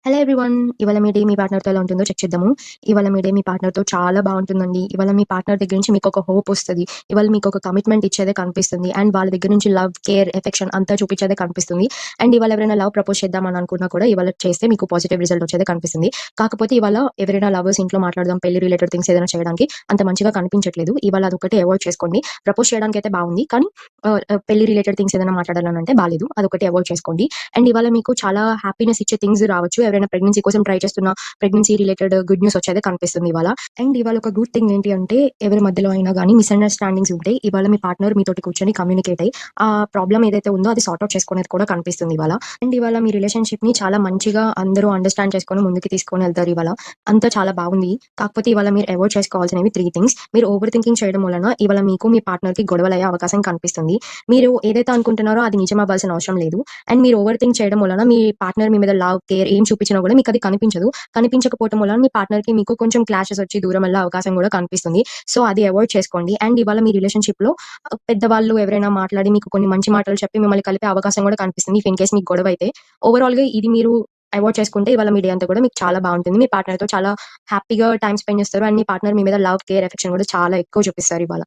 Hello everyone. ఇవాళ మీ day మీ పార్ట్నర్‌తో ఎలా ఉంటుందో చెక్ చేద్దాము. ఇవాళ మీ డే మీ పార్ట్నర్‌తో చాలా బావుంటుందండి. ఇవాళ మీ పార్ట్నర్ దగ్గర నుంచి మీకొక హోప్ ఒస్తది. ఇవాళ మీకొక కమిట్మెంట్ ఇచ్చేదే కనిపిస్తుంది. అండ్ వాళ్ళ దగ్గర నుంచి లవ్, కేర్, ఎఫెక్షన్ అంతా చూపించేదే కనిపిస్తుంది. అండ్ ఇవాళ ఎవరైనా లవ్ ప్రపోజ్ చేద్దామని అనుకున్నా కూడా ఇవాళ చేస్తే మీకు పాజిటివ్ రిజల్ట్ వచ్చేదే కనిపిస్తుంది. కాకపోతే ఇవాళ ఎవరైనా లవర్స్ ఇంట్లో మాట్లాడదాం, పెళ్లి రిలేటెడ్ థింగ్స్ ఏదైనా చేయడానికి అంత మంచిగా కనిపించట్లేదు. ఇవాళ అదొక్కటి అవాయిడ్ చేసుకోండి. ప్రపోజ్ చేయడానికైతే బావుంది. కానీ పెళ్లి రిలేటెడ్ థింగ్స్ ఏదైనా మాట్లాడాలనంటే బాలేదు. అదొకటి అవాయిడ్ చేసుకోండి. అండ్ ఇవాళ మీకు చాలా హ్యాపీనెస్ ఇచ్చే థింగ్స్ రావచ్చు. ఎవరైనా ప్రెగ్నెన్సీ కోసం ట్రై చేస్తున్న ప్రెగ్నెన్సీ రిలేటెడ్ గుడ్ న్యూస్ వచ్చేదే కనిపిస్తుంది ఇవాళ. అండ్ ఇవాళ ఒక గుడ్ థింగ్ ఏంటి అంటే ఎవరి మధ్యలో అయినా గానీ మిస్‌అండర్‌స్టాండింగ్స్ ఉంటే ఇవాళ మీ పార్ట్నర్ మీతోటి కూర్చొని కమ్యూనికేట్ అయ్యి ఆ ప్రాబ్లమ్ ఏదైతే ఉందో అది సార్ట్ ఔట్ చేసుకునేది కూడా కనిపిస్తుంది ఇవాళ. అండ్ ఇవాళ మీ రిలేషన్‌షిప్‌ని చాలా మంచిగా అందరూ అండర్‌స్టాండ్ చేసుకొని ముందుకు తీసుకొని వెళ్తారు ఇవాళ. అంతా చాలా బాగుంది. కాకపోతే ఇవాళ మీరు అవాయిడ్ చేసుకోవాల్సినవి 3 థింగ్స్. మీరు ఓవర్ థింకింగ్ చేయడం వలన ఇవాళ మీకు మీ పార్ట్నర్‌కి గొడవలయ్యే అవకాశం కనిపిస్తుంది. మీరు ఏదైతే అనుకుంటున్నారో అది నిజం అవ్వాల్సిన అవసరం లేదు. అండ్ మీరు ఓవర్ థింక్ చేయడం వలన మీ పార్ట్నర్ మీ మీద లవ్, కేర్ ఏం చూపించినా కూడా మీకది కనిపించదు. కనిపించకపోవటం వలన మీ పార్ట్నర్‌కి మీకు కొంచెం క్లాషెస్ వచ్చి దూరం వెళ్ళే అవకాశం కూడా కనిపిస్తుంది. సో, అది అవాయిడ్ చేసుకోండి. అండ్ ఇవాళ మీ రిలేషన్‌షిప్‌లో పెద్దవాళ్ళు ఎవరైనా మాట్లాడి మీకు కొన్ని మంచి మాటలు చెప్పి మిమ్మల్ని కలిపే అవకాశం కూడా కనిపిస్తుంది. ఇఫ్ ఇన్ కేస్ మీకు గొడవైతే. ఓవరాల్‌గా ఇది మీరు అవాయిడ్ చేసుకుంటే ఇవాళ మీ డే అంతా కూడా మీకు చాలా బావుంటుంది. మీ పార్ట్నర్‌తో చాలా హ్యాపీగా టైమ్ స్పెండ్ చేస్తారు. అండ్ మీ పార్ట్నర్ మీ మీద లవ్, కేర్, ఎఫెక్షన్ కూడా చాలా ఎక్కువ చూపిస్తారు ఇవాళ.